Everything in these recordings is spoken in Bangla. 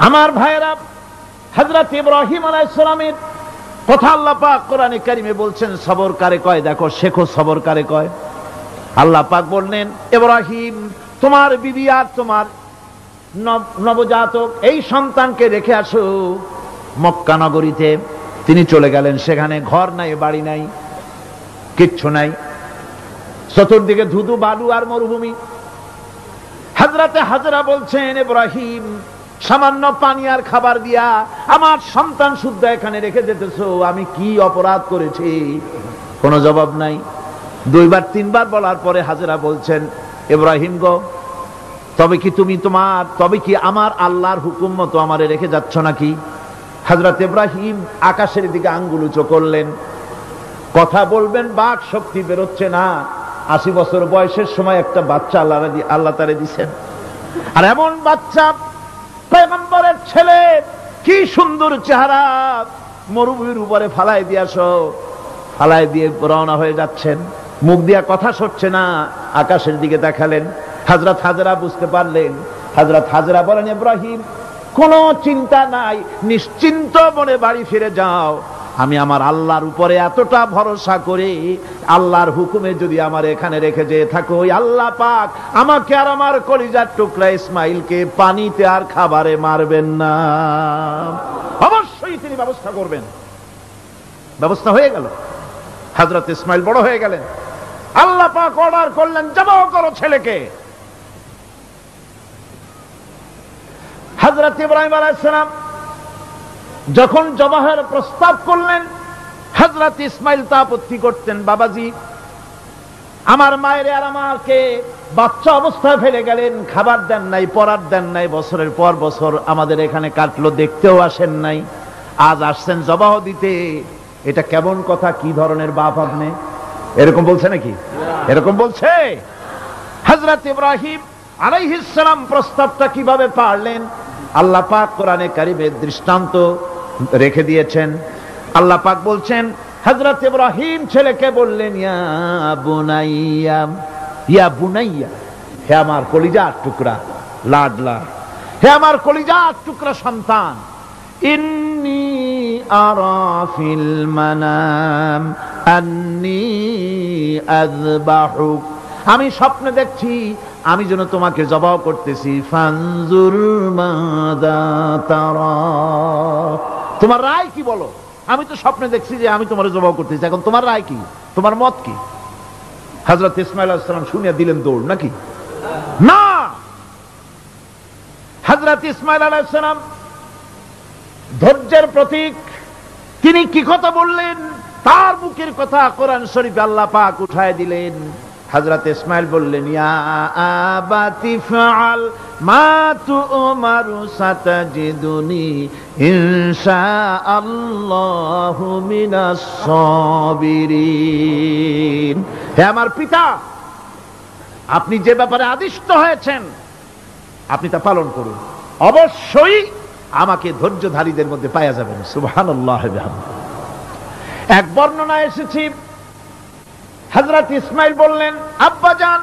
আমার ভাইরা, হযরত ইব্রাহিম আলাইহিস সালামের কথা আল্লাহ পাক কোরআনে কারিমে বলছেন সবর কারে কয়। দেখো, শেখো সবর কারে কয়। আল্লাহ পাক বললেন, ইব্রাহিম তোমার বিবি আর তোমার নবজাতক এই সন্তানকে রেখে আসো মক্কা নগরীতে। তিনি চলে গেলেন। সেখানে ঘর নাই, বাড়ি নাই, কিচ্ছু নাই, চতুর্দিকে ধুধু বালু আর মরুভূমি। হযরতে হাজরা বলছেন, ইব্রাহিম সামান্য পানি আর খাবার দিয়া আমার সন্তান শুদ্ধ এখানে রেখে যেতেছো, আমি কি অপরাধ করেছি? কোনো জবাব নাই। দুইবার তিনবার বলার পরে হাজরা বলছেন, ইব্রাহিম গো, তবে কি আমার আল্লাহর হুকুম মতো আমারে রেখে যাচ্ছ নাকি? হযরত ইব্রাহিম আকাশের দিকে আঙ্গুল উঁচু করলেন। কথা বলবেন, বাক শক্তি বেরোচ্ছে না। 80 বছর বয়সের সময় একটা বাচ্চা আল্লাহ তারে দিছেন। আর এমন বাচ্চা, পয়গম্বরের ছেলে, কি সুন্দর চেহারা, মরুভূমির উপরে ফালাই দিয়ে রওনা হয়ে যাচ্ছেন। মুখ দিয়া কথা সরছে না, আকাশের দিকে দেখালেন। হযরত হাজরা বুঝতে পারলেন। হযরত হাজরা বলেন, ইব্রাহিম কোনো চিন্তা নাই, নিশ্চিন্ত মনে বাড়ি ফিরে যাও। আমি আমার আল্লাহর উপরে এতটা ভরসা করি, আল্লাহর হুকুমে যদি আমার এখানে রেখে যেয়ে থাকো, ওই আল্লাহ পাক আমাকে আর আমার কলিজার টুকরা ইসমাইলকে পানিতে আর খাবারে মারবেন না, অবশ্যই তিনি ব্যবস্থা করবেন। ব্যবস্থা হয়ে গেল। হযরত ইসমাইল বড় হয়ে গেলেন। আল্লাহ পাক অর্ডার করলেন, জবাহ করো ছেলেকে। হযরত ইব্রাহিম আলাইহিস সালাম যখন জবাহের প্রস্তাব করলেন, হযরত ইসমাইল তা আপত্তি করতেন। বাবাজি, আমার মায়ের আর আমাকে বাচ্চা অবস্থায় ফেলে গেলেন, খাবার দেন নাই, পরার দেন নাই, বছরের পর বছর আমাদের এখানে কাটলো, দেখতেও আসেন নাই, আজ আসছেন জবাহ দিতে। এটা কেমন কথা? কি ধরনের বাপ আপনি? এরকম বলছে নাকি? এরকম বলছে? হযরত ইব্রাহিম আলাইহিস সালাম প্রস্তাবটা কিভাবে পারলেন? আল্লাহ পাক কোরআনে কারিমে দৃষ্টান্ত রেখে দিয়েছেন। আল্লাহ পাক বলছেন, হযরত ইব্রাহিম ছেলেকে বললেন, ইয়া বুনাইয়া, হে আমার কলিজার টুকরা লাডলা, হে আমার কলিজার টুকরা সন্তান, ইন্নী আরা ফিল মানাম আন্নী আযবাহুক, আমি স্বপ্নে দেখছি আমি যেন তোমাকে জবাহ করতেছি। ফানজুর মাযা তারা, তোমার রায় কি বলো? আমি তো স্বপ্নে দেখছি যে আমি তোমার জবাহ করতেছি, এখন তোমার রায় কি, তোমার মত কি? হযরত ইসমাঈল আলাইহিস সালাম শুনিয়া দিলেন দৌড়, নাকি না? হযরত ইসমাঈল আলাইহিস সালাম ধৈর্যের প্রতীক। তিনি কি কথা বললেন? তার মুখের কথা কোরআন শরীফে আল্লাহ পাক উঠায় দিলেন। হযরত ইসমাঈল বললেন, ইয়া আবাতি ফাআল মা তু'মারু সাতাজিদুনি ইনশাআল্লাহু মিনাস সাবিরিন, হে আমার পিতা, আপনি যে ব্যাপারে আদিষ্ট হয়েছেন আপনি তা পালন করুন, অবশ্যই আমাকে ধৈর্যধারীদের মধ্যে পাওয়া যাবেন। সুবহানাল্লাহ। এক বর্ণনায় এসেছে, হযরত ইসমাঈল বললেন, আব্বাজান,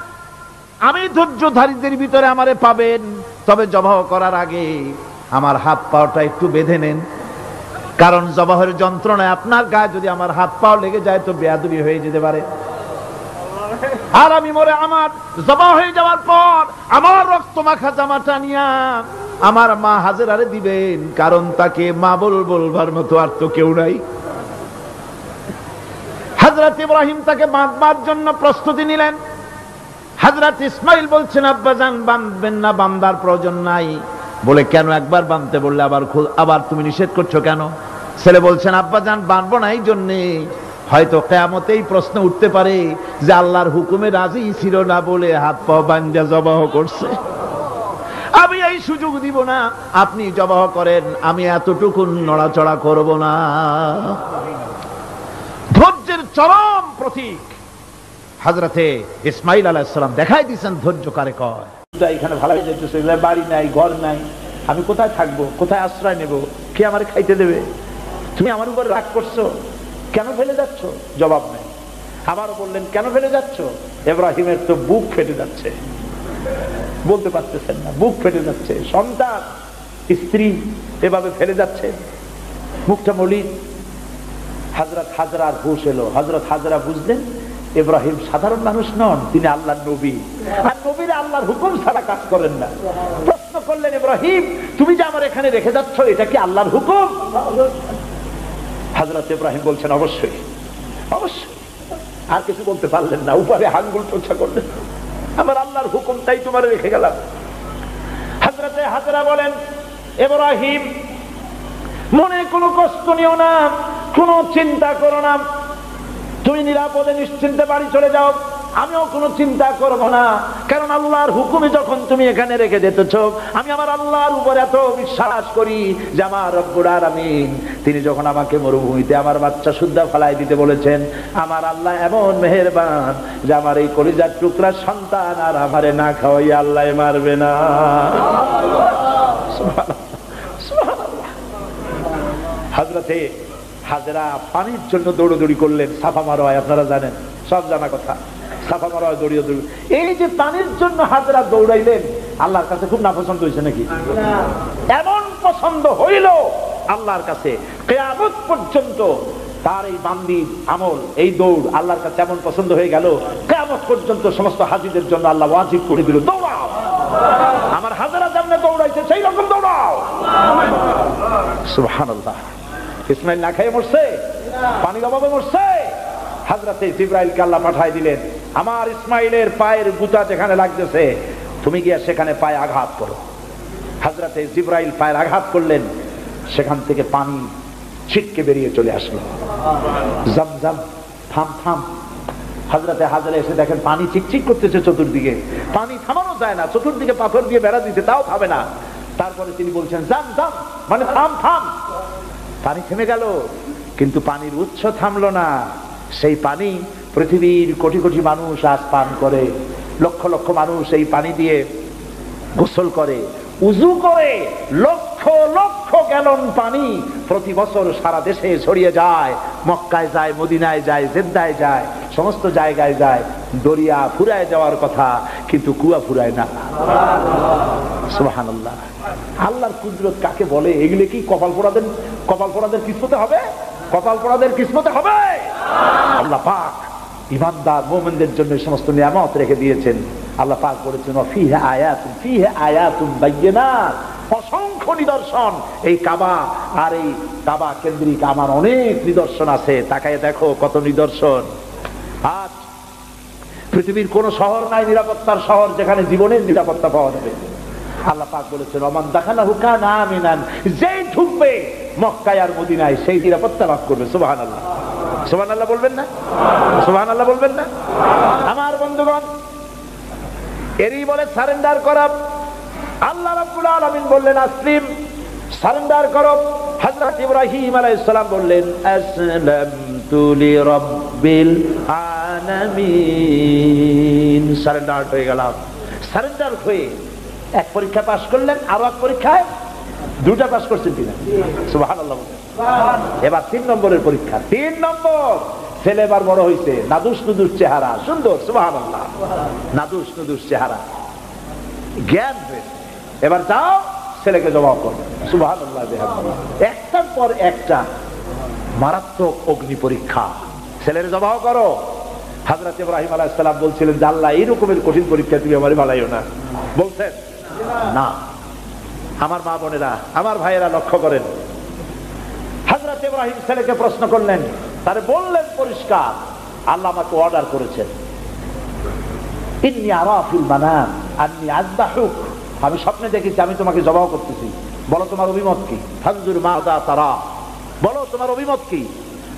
আমি ধৈর্যধারীদের ভিতরে আমারে পাবেন, তবে জবাহ করার আগে আমার হাত পাওটা একটু বেঁধে নেন, কারণ জবাহের যন্ত্রণায় আপনার গায়ে যদি আমার হাত পাও লেগে যায় তো বেয়াদবি হয়ে যেতে পারে। আর আমি মরে আমার জবাহ হয়ে যাওয়ার পর আমার রক্ত মাখা জামাটা নিয়া আমার মা হাজেরারে দিবেন, কারণ তাকে মা বলবার মতো আর তো কেউ নাই। হযরত ইব্রাহিম তাকে বাঁধবার জন্য প্রস্তুতি নিলেন। হযরত ইসমাঈল বলছেন, আব্বাজান বাঁধবেন না, বাঁধার প্রয়োজন নাই। বলে, কেন? একবার বাঁধতে বললে আবার তুমি নিষেধ করছো কেন? ছেলে বলছেন, আব্বাজান বাঁধবো না এই জন্যে, হয়তো কিয়ামতেই প্রশ্ন উঠতে পারে যে আল্লাহর হুকুমে রাজি ছিল না বলে হাত পা বাঁধা জবাহ করছে, আমি এই সুযোগ দিব না, আপনি জবাহ করেন, আমি এতটুকু নড়াচড়া করব না। ধৈর্যের চরম প্রতীক হযরতে ইসমাঈল আলাইহিস সালাম দেখাই দিয়েছেন ধৈর্য কারে কয়। এখানে ভালো হয়ে যাইতেছে, বাড়ি নাই, ঘর নাই, আমি কোথায় থাকবো, কোথায় আশ্রয় নেব, কে আমার খাইতে দেবে? তুমি আমার উপর রাগ করছো, কেন ফেলে যাচ্ছ? জবাব নেই। আবার বললেন কেন ফেলে যাচ্ছ? ইব্রাহিমের তো বুক ফেটে যাচ্ছে, বলতে পারতেছেন না, বুক ফেটে যাচ্ছে, সন্তান স্ত্রী এভাবে ফেলে যাচ্ছে, মুখটা মলিন। হযরত হাজরার হুঁশ এলো। হযরত হাজরা বুঝলেন ইব্রাহিম সাধারণ মানুষ নন, তিনি আল্লাহর নবী, আর নবীরা আল্লাহর হুকুম ছাড়া কাজ করেন না। প্রশ্ন করলেন, ইব্রাহিম তুমি যে আমার এখানে রেখে যাচ্ছ এটা কি আল্লাহর হুকুম? হযরত ইব্রাহিম বলছেন অবশ্যই, অবশ্যই। আর কিছু বলতে পারলেন না, উপরে আঙ্গুল টোছা করলেন, আমার আল্লাহর হুকুম তাই তোমার রেখে গেলাম। হযরত হাজরা বলেন, ইব্রাহিম মনে কোনো কষ্ট নিও না, কোনো চিন্তা করো না, তুমি নিরাপদে নিশ্চিন্তে বাড়ি চলে যাও, আমিও কোনো চিন্তা করব না, কারণ আল্লাহর হুকুমে যখন তুমি এখানে রেখে যেতেছ, আমি আমার আল্লাহর উপর এত বিশ্বাস করি যে আমার রব্বুল আলামিন তিনি যখন আমাকে মরুভূমিতে আমার বাচ্চা সুদ্ধা ফেলাই দিতে বলেছেন, আমার আল্লাহ এমন মেহেরবান যে আমার এই কলিজার টুকরা সন্তান আর আমারে না খাওয়াই আল্লাহ মারবে না। হযরতে হাজরা পানির জন্য দৌড়দৌড়ি করলেন, সাফা মারোয়, আপনারা জানেন, সব জানা কথা, সাফা মারোয় দৌড়িয়ে দৌড়ি। এই যে পানির জন্য হাজরা দৌড়াইলেন, আল্লাহর কাছে খুব নাপছন্দ হয়েছে নাকি? এমন পছন্দ হইল আল্লাহর কাছে, কিয়ামত পর্যন্ত তার এই বান্দির আমল, এই দৌড় আল্লাহর কাছে এমন পছন্দ হয়ে গেল, কিয়ামত পর্যন্ত সমস্ত হাজীদের জন্য আল্লাহ ওয়াজিব করে দিল, দৌড়াও, আমার হাজরা যেমন দৌড়াইছে সেই রকম দৌড়াও। সুবহানাল্লাহ। ইসমাইল না খেয়ে মরছে, পানির অভাবে মরছে, হযরতে জিবরাইলকে আল্লাহ পাঠায় দিলেন, আমার ইসমাইলের পায়ের গুতা যেখানে লাগতেছে তুমি গিয়ে সেখানে পায়ে আঘাত করো। হযরতে জিবরাইল পায়ের আঘাত করলেন, সেখান থেকে পানি ছিটকে বেরিয়ে চলে আসলো, জমজম, থাম থাম। হযরতে হাজরা এসে দেখেন পানি চিকচিক করতেছে চতুর্দিকে, পানি থামানো যায় না, চতুর্দিকে পাথর দিয়ে বেড়া দিতে, তাও থামে না। তারপরে তিনি বলছেন জাম জাম, মানে থাম থাম। পানি থেমে গেল, কিন্তু পানির উৎস থামলো না। সেই পানি পৃথিবীর কোটি কোটি মানুষ আজ পান করে, লক্ষ লক্ষ মানুষ এই পানি দিয়ে গোসল করে, উযু করে, লক্ষ লক্ষ গ্যালন পানি প্রতি বছর সারা দেশে ছড়িয়ে যায়, মক্কায় যায়, মদিনায় যায়, জেদ্দায় যায়, সমস্ত জায়গায় যায়। দরিয়া ফুরায় যাওয়ার কথা, কিন্তু কুয়া ফুরায় না। সুবহানাল্লাহ। আল্লাহর কুদরত কাকে বলে? এগুলো কি কপাল পোড়াদের কিসমতে হবে? কপাল পোড়াদের কিসমতে হবে? আল্লাহ পাক ঈমানদার মুমিনদের জন্য সমস্ত নিয়ামত রেখে দিয়েছেন। আল্লাহ পাক বলেছেন ফিহা আয়াতুন বায়্যিনাত, অসংখ্য নিদর্শন। এই কাবা আর এই কাবা কেন্দ্রিক আমার অনেক নিদর্শন আছে, তাকায় দেখো কত নিদর্শন। আজ পৃথিবীর কোন শহর নাই নিরাপত্তার শহর যেখানে জীবনের নিরাপত্তা পাওয়া যাবে। আল্লাহ পাক বলেছেন ওমান দাখালাহু কানা আমিনান, যেই ঢুকবে মক্কায় আর মদিনায় সেই নিরাপত্তা লাভ করবে। সুবহানাল্লাহ, সুবহানাল্লাহ বলবেন না? সুবহানাল্লাহ বলবেন না? আমার বন্ধুগণ, এরই বলে সারেন্ডার করা। আল্লাহ রাব্বুল আলামিন বললেন আসলিম, সারেন্ডার করো। হযরত ইব্রাহিম আলাইহিস সালাম বললেন আসলামতু লিরাব্বিল আলামিন, সারেন্ডার হয়ে গেলাম। সারেন্ডার হয়ে এক পরীক্ষা পাস করলেন, আরো এক পরীক্ষায় দুটা পাস করছেন কিনা? সুবহানাল্লাহ। এবার 3 নম্বরের পরীক্ষা, 3 নম্বর। ছেলে এবার বড় হয়েছে, নাদুস নুদুস চেহারা, সুন্দর, সুবহানাল্লাহ, নাদুস নুদুস চেহারা, জ্ঞান হয়েছে। এবার যাও ছেলেকে জবাব করো। সুবহানাল্লাহ। একটার পর একটা মারাত্মক অগ্নি পরীক্ষা, ছেলের জবাব করো। হযরত ইব্রাহিম আলাইহিস সালাম বলছিলেন যে আল্লাহ এই রকমের কঠিন পরীক্ষা তুমি আমারে ভালাইও না। বলছেন না। আমার মা বোনেরা, আমার ভাইয়েরা লক্ষ্য করেন, হযরত ইব্রাহিম ছেলেকে প্রশ্ন করলেন, তারে বললেন পরিষ্কার আল্লাহ আমাকে অর্ডার করেছেন, ইন্নী আরা ফিল মানাম আন্নী আযবাহুক, আমি স্বপ্নে দেখেছি আমি তোমাকে জবাহ করতেছি, বলো তোমার অভিমত কি? ফানজুর মাযা তারা, বলো তোমার অভিমত কি?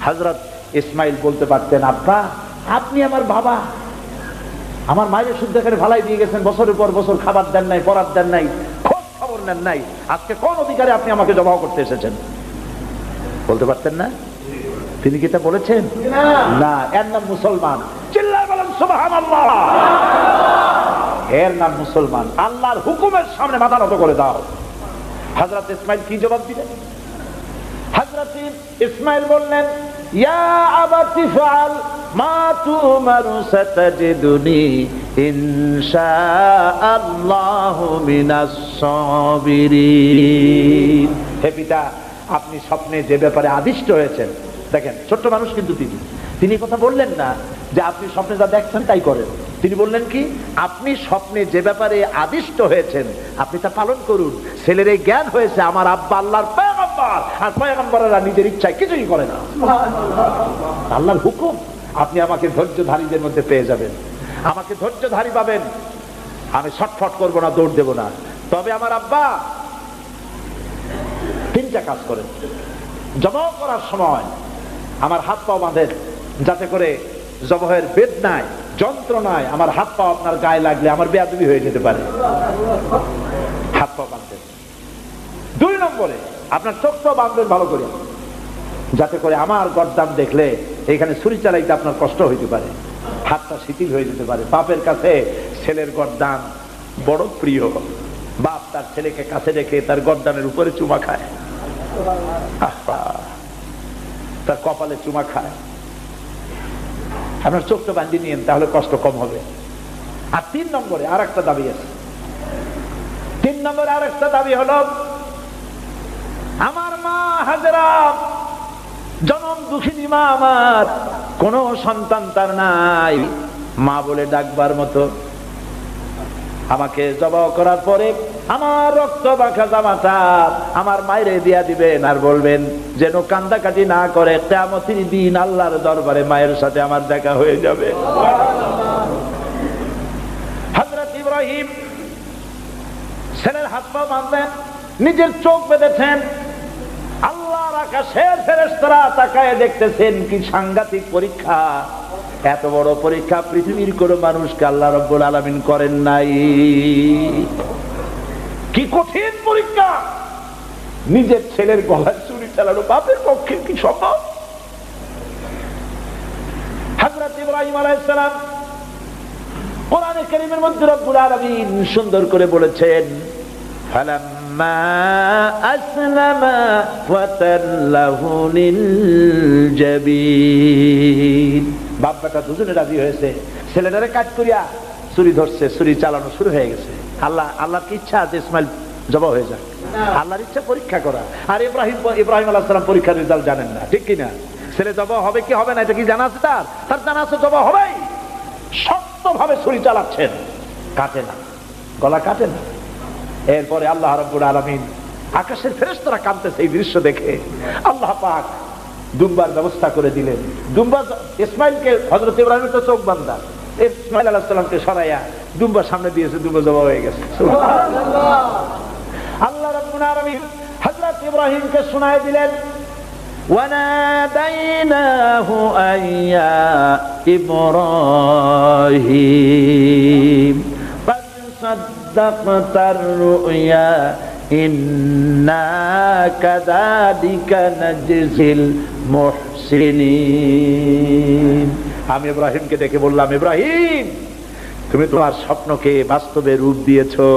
হযরত ইসমাইল বলতে পারতেন আব্বা আপনি আমার বাবা, আমার মায়ের শুদ্ধ করে ভালাই দিয়ে গেছেন, বছরের পর বছর খাবার দেন নাই, পরার দেন নাই, খোঁজ খবর নেন নাই, আজকে কোন অধিকারে আপনি আমাকে জবাহ করতে এসেছেন? বলতে পারতেন না? তিনি কি তা বলেছেন? না। এর নাম মুসলমান। চিল্লায় বলেন সুবহানাল্লাহ। এর নাম মুসলমান। আল্লাহর হুকুমের সামনে মাথা নত করে দাও। হযরত ইসমাইল কি জবাব দিলেন? হযরত ইসমাইল বললেন ইয়া আবাতি ফাআল মা তুমারু সাতাজিদুনি ইনশাআল্লাহু মিনাস সাবিরিন। হে পিতা, আপনি স্বপ্নে যে ব্যাপারে আদিষ্ট হয়েছেন, দেখেন ছোট্ট মানুষ কিন্তু তিনি কথা বললেন না যে আপনি স্বপ্নে যা দেখছেন তাই করেন। তিনি বললেন কি, আপনি স্বপ্নে যে ব্যাপারে আদিষ্ট হয়েছেন আপনি তা পালন করুন। ছেলের এই জ্ঞান হয়েছে আমার আব্বা আল্লাহর পয়গম্বর, আর পয়গম্বরেরা নিজের ইচ্ছায় কিছুই করে না, আল্লাহর হুকুম। আপনি আমাকে ধৈর্যধারীদের মধ্যে পেয়ে যাবেন, আমাকে ধৈর্যধারী পাবেন। আমি ছটফট করবো না, দৌড় দেব না। তবে আমার আব্বা তিনটা কাজ করেন। জবাব করার সময় আমার হাত পা বাঁধেন, যাতে করে জবাহের বেদনায় যন্ত্রণায় আমার হাত পা আপনার গায়ে লাগলে আমার বেয়াদবি হয়ে যেতে পারে। হাত পা বাঁধবেন। 2 নম্বরে আপনার চোখটাও বাঁধবেন ভালো করে, যাতে করে আমার গর্দান দেখলে এখানে ছুরি চালাইতে আপনার কষ্ট হইতে পারে, হাতটা শিথিল হয়ে যেতে পারে। বাপের কাছে ছেলের গর্দান বড় প্রিয়। বাপ তার ছেলেকে কাছে রেখে তার গর্দানের উপরে চুমা খায়, তার কপালে চুমা খায়। আপনার চোখটা বাঁধিয়ে নিয়েন, তাহলে কষ্ট কম হবে। আর 3 নম্বরে আর একটা দাবি আছে। 3 নম্বরে আর একটা দাবি হলো, আমার মা হাজেরা জনম দুঃখিনী মা, আমার কোন সন্তান তার নাই, মা বলে ডাকবার মতো। আমাকে জবাহ করার পরে আমার রক্ত মাখা জামাটা আমার মায়েরে দিয়া দিবেন, আর বলবেন যেন কান্দাকাটি না করে, কিয়ামতের দিন আল্লাহর দরবারে মায়ের সাথে আমার দেখা হয়ে যাবে। হযরত ইব্রাহিম ছেলের হাত পা বাঁধলেন, নিজের চোখ বেঁধেছেন। আল্লাহর আকাশের ফেরেশতারা তাকায় দেখতেছেন, কি সাংঘাতিক পরীক্ষা। এত বড় পরীক্ষা পৃথিবীর কোন মানুষকে আল্লাহ রাব্বুল আলামিন করেন নাই। কি কঠিন পরীক্ষা! নিজের ছেলের গলায় ছুরি চালানো বাপের পক্ষে কি সম্ভব? হযরত ইব্রাহিম আলাইহিস সালাম কোরআনে কারীমের মধ্যে রব্বুল আলামিন সুন্দর করে বলেছেন, ফালাম্মা আসলামা ওয়াতাল্লাহু লিল জাবিন। বাপ বেটা দুজনে রাজি হয়েছে, ছেলেটারে কাট করিয়া ছুরি ধরছে, ছুরি চালানো শুরু হয়ে গেছে। আল্লাহর কি ইচ্ছা আছে ইসমাইল জবাই হয়ে যাক, আল্লাহর ইচ্ছা পরীক্ষা করা। আর ইব্রাহিম আলাইহিস সালাম পরীক্ষার রেজাল্ট জানেন না, ঠিক কিনা? ছেলে জবাই হবে কি হবে না এটা কি জানা আছে? তার জানা আছে জবাই হবেই। শক্তভাবে ছুরি চালাচ্ছেন, কাটে না, গলা কাটে না। এরপরে আল্লাহ রাব্বুল আলামিন, আকাশের ফেরেশতারা কাঁদতেছে এই দৃশ্য দেখে। আল্লাহ পাক দুম্বার ব্যবস্থা করে দিলেন। দুম্বা ইসমাইলকে, হযরত ইব্রাহিমের তো চোখ বাঁধা, ইসমাইল আলাইহিস সালামকে সরাইয়া দুম্বার সামনে দিয়েছে, দুম্বা জবাই হয়ে গেছে। সুবহানাল্লাহ। আল্লাহ রাব্বুল আলামিন হযরত ইব্রাহিমকে শোনায় দিলেন, ওয়ানাদাইনাহু আইয়া ইব্রাহিম ক্বাদ সাদ্দাকতার রুয়া ইন্না কাযালিকা নাজজিল মুহসিনিন। আমি ইব্রাহিমকে ডেকে বললাম, ইব্রাহিম তুমি তোমার স্বপ্নকে বাস্তবে রূপ দিয়েছো,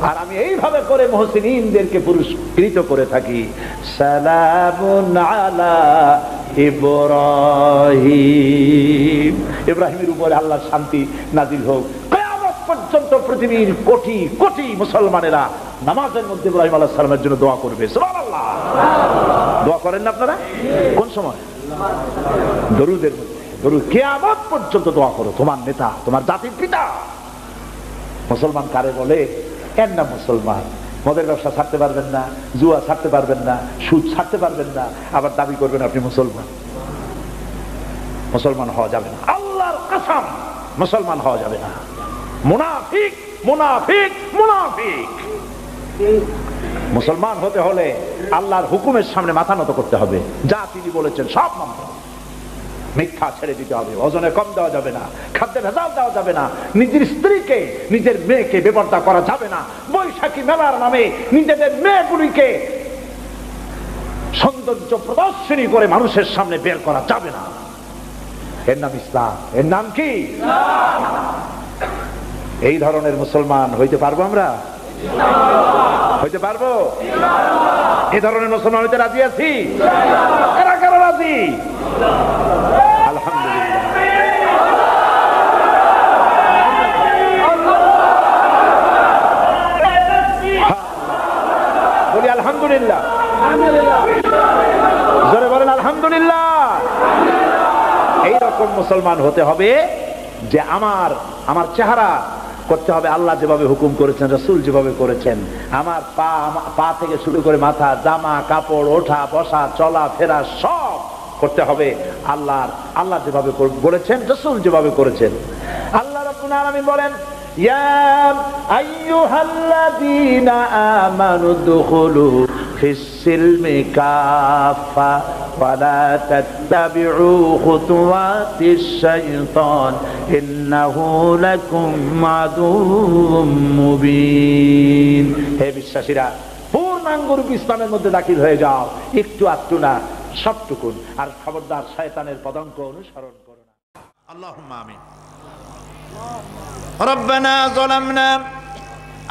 আর আমি এইভাবে করে মুহসিনিনদেরকে পুরস্কৃত করে থাকি। সালামুন আলা ইব্রাহিম। ইব্রাহিমের উপরে আল্লাহর শান্তি নাজিল হোক। কিয়ামত পর্যন্ত পৃথিবীর কোটি কোটি মুসলমানেরা নামাজের মধ্যে ইব্রাহিম আলাইহিস সালামের জন্য দোয়া করবে। সুবহানাল্লাহ। দোয়া করেন না আপনারা? কোন সময়? দরুদের মধ্যে। দরুদ কিয়ামত পর্যন্ত দোয়া করো, তোমার নেতা, তোমার জাতির পিতা। মুসলমান কারে বলে? এর নাম মুসলমান। মদের ব্যবসা ছাড়তে পারবেন না, জুয়া ছাড়তে পারবেন না, সুদ ছাড়তে পারবেন না, আবার দাবি করবেন আপনি মুসলমান। মুসলমান হওয়া যাবে না, আল্লাহর কসম মুসলমান হওয়া যাবে না। মুনাফিক, মুনাফিক, মুনাফিক। মুসলমান হতে হলে আল্লাহর হুকুমের সামনে মাথা নত করতে হবে, যা তিনি বলেছেন সব মানতে হবে। মিথ্যা ছেড়ে দিতে হবে, ওজনে কম দেওয়া যাবে না, খাদ্যে ভেজাল দেওয়া যাবে না, নিজের স্ত্রীকে নিজের মেয়েকে বেপরদা করা যাবে না, বৈশাখী মেলার নামে নিজেদের মেয়েগুলিকে সৌন্দর্য প্রদর্শনী করে মানুষের সামনে বের করা যাবে না। এর নাম ইসলাম। এর নাম কি? এই ধরনের মুসলমান হইতে পারবো আমরা? হইতে পারবো? এই ধরনের মুসলমান হইতে রাজি আছি? এরা কারা রাজি? আলহামদুলিল্লাহ। এরকম মুসলমান হতে হবে যে আমার চেহারা করতে হবে আল্লাহ যেভাবে হুকুম করেছেন, রাসূল যেভাবে করেছেন। আমার পা থেকে শুরু করে মাথা, জামা কাপড়, ওঠা বসা, চলা ফেরা সব করতে হবে আল্লাহ যেভাবে বলেছেন, রাসূল যেভাবে করেছেন। আল্লাহ রাব্বুল আলামিন বলেন, ইয়া আইয়ুহাল্লাযীনা আমানু দুখুলু ফিস-সিলমি কাফা ওয়া লা তাত্তাবিউ খুতুওয়াতিশ শাইতান ইন্নাহু লাকুম আদুউম মুবিন। হে বিশ্বাসীরা, পূর্ণাঙ্গরূপে ইসলামের মধ্যে দাখিল হয়ে যাও, একটু আধটু না, সবটুকুন। আর খবরদার শয়তানের পদাঙ্ক অনুসরণ করো না। আল্লাহুম্মা আমিন। রব্বানা যালামনা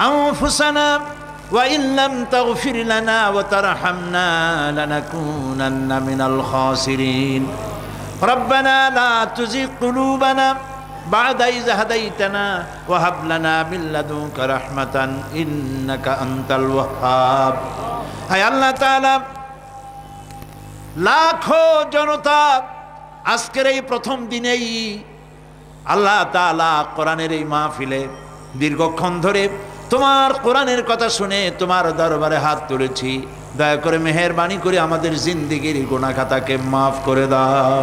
আনফুসানা ওয়া ইন লাম তাগফির লানা ওয়া তারহামনা লানাকুনান্না মিনাল খাসিরিন। রব্বানা লা তুযিগ কুলুবানা বা'দা ইয হাদাইতানা ওয়া হাব লানা মিন লাদুনকা রাহমাতান ইন্নাকা আনতাল ওয়াহ্হাব। হে আল্লাহ তাআলা, লাখো জনতা আজকের এই প্রথম দিনেই আল্লাহ তাআলা কোরআনের এই মাহফিলে দীর্ঘক্ষণ ধরে তোমার কোরআনের কথা শুনে তোমার দরবারে হাত তুলেছি। দয়া করে মেহেরবানি করে আমাদের জিন্দেগির গুনাহ খাতাকে মাফ করে দাও।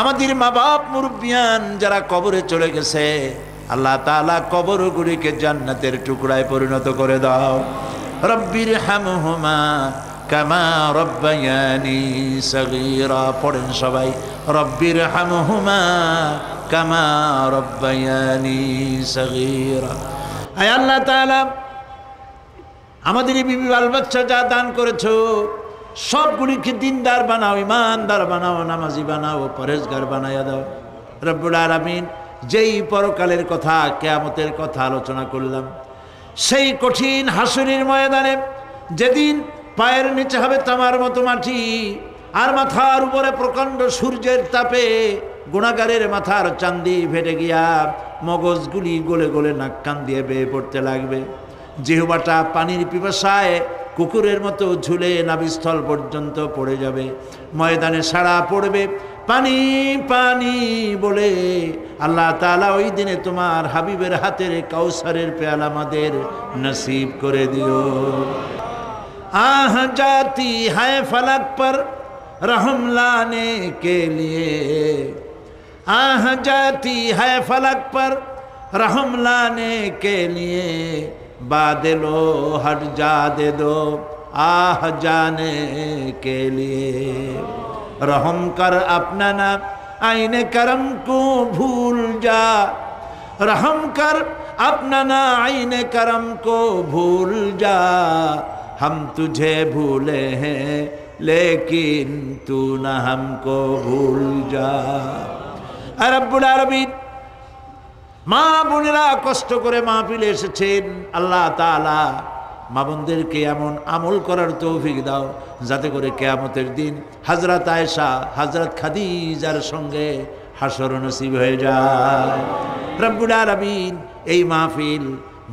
আমাদের মা বাপ মুরব্বিয়ান যারা কবরে চলে গেছে, আল্লাহ তাআলা কবরগুলিকে জান্নাতের টুকরায় পরিণত করে দাও। রব্বির হামহুমা কামা রব্বায়ানি সগীরা। পড়েন সবাই, রব্বির হামহুমা কামা রব্বায়ানি সগীরা। আয় আল্লাহ তাআলা, আমাদের এই বিবি বাল বাচ্চা যা দান করেছো সবগুলিকে দিনদার বানাও, ইমানদার বানাও, নামাজি বানাও, পরেজগার বানাইয়া দাও। রব্বুল আলামিন, যেই পরকালের কথা, কিয়ামতের কথা আলোচনা করলাম, সেই কঠিন হাসরের ময়দানে যেদিন পায়ের নিচে হবে তামার মতো মাটি, আর মাথার উপরে প্রকাণ্ড সূর্যের তাপে গুনাহগারের মাথার চান্দি ফেটে গিয়া মগজগুলি গলে গলে নাক কান দিয়ে বেয়ে পড়তে লাগবে। জিহ্বাটা পানির পিপাসায় কুকুরের মতো ঝুলে নাভিস্থল পর্যন্ত পড়ে যাবে। ময়দানে সাড়া পড়বে পানি পানি বলে। আল্লাহ তাআলা ওই দিনে তোমার হাবিবের হাতের কাউসারের পেয়ালা আমাদের নসিব করে দিও। আহ जाती है फलक पर रहम लाने के लिए, आह जाती है फलक पर रहम लाने के लिए, बादलो हट जा दे दो आह जाने के लिए। रहम कर अपना ना आईने करम को भूल जा, रहम कर अपना ना आईने करम को भूल जा, हम तुझे भूले हैं लेकिन तू न हमको भूल जा। রব্বুল আলামিন, মা বোনেরা কষ্ট করে মাহফিলে এসেছেন, আল্লাহ তাআলা মা বোনদেরকে এমন আমল করার তৌফিক দাও যাতে করে কিয়ামতের দিন হযরত আয়েশা, হযরত খাদিজার সঙ্গে হাসর নসিব হয়ে যায়। রব্বুল আলামিন, এই মাহফিল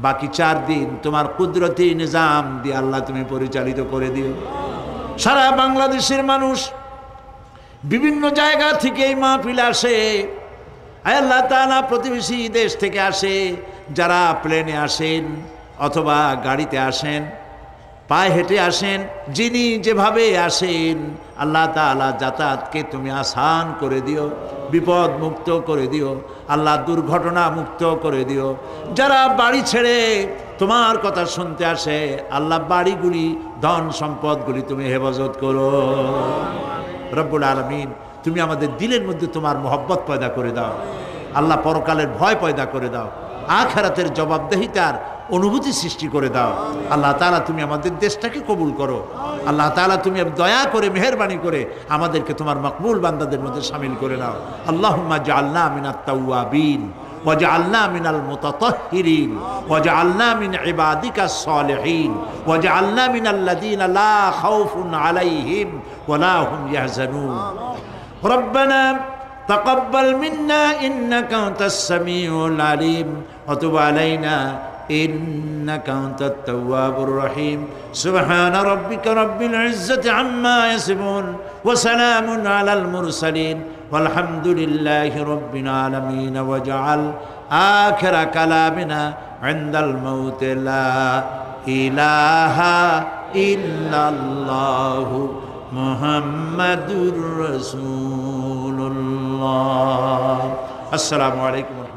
বাকি 4 দিন তোমার কুদরতি নিজাম দিয়ে আল্লাহ তুমি পরিচালিত করে দিও। সারা বাংলাদেশের মানুষ বিভিন্ন জায়গা থেকে এই মাহফিল আসে। আল্লাহ তাআলা প্রতিবেশী দেশ থেকে আসে, যারা প্লেনে আসেন অথবা গাড়িতে আসেন, পায়ে হেঁটে আসেন, যিনি যেভাবে আসেন, আল্লাহ তাআলা যাতায়াতকে তুমি আসান করে দিও, বিপদ মুক্ত করে দিও, আল্লাহ দুর্ঘটনা মুক্ত করে দিও। যারা বাড়ি ছেড়ে তোমার কথা শুনতে আসে, আল্লাহ বাড়িগুলি, ধন সম্পদগুলি তুমি হেফাজত করো। রব্বুল আলামিন, তুমি আমাদের দিলের মধ্যে তোমার মহব্বত পয়দা করে দাও। আল্লাহ পরকালের ভয় পয়দা করে দাও, আখিরাতের জবাবদিহিতার অনুভূতি সৃষ্টি করে দাও। আল্লাহ তাআলা, তুমি আমাদের দেশটাকে কবুল করো। আল্লাহ তাআলা, তুমি দয়া করে মেহেরবানি করে আমাদেরকে তোমার মকবুল বান্দাদের মধ্যে শামিল করে নাও। আল্লাহুম্মা জাআলনা মিনাত তাওয়াবিন ওয়াজআলনা মিনাল মুতাতাহহিরিন ওয়াজআলনা মিন ইবাদিকাস সালিহিন ওয়াজআলনা মিনাল্লাযীনা লা খাউফুন আলাইহিম ওয়া লা হুম ইয়াহজানুন। রব্বানা তাকাব্বাল মিন্না ইন্নাকা আনতাস সামিউল আলিম ওয়া তুব আলাইনা ইন্নাকা আনতাত তাওয়াবুর রহিম। সুবহানা রাব্বিকা রাব্বিল ইজ্জাতি আম্মা ইয়াসিফুন ওয়া সালামুন আলাল মুরসালিন ওয়ালহামদুলিল্লাহি রাব্বিল আলামিন ওয়াজআল আখিরা কালামিনা ইনদাল মাউত লা ইলাহা ইল্লাল্লাহু মুহাম্মাদুর রাসূলুল্লাহ। আসসালামু আলাইকুম।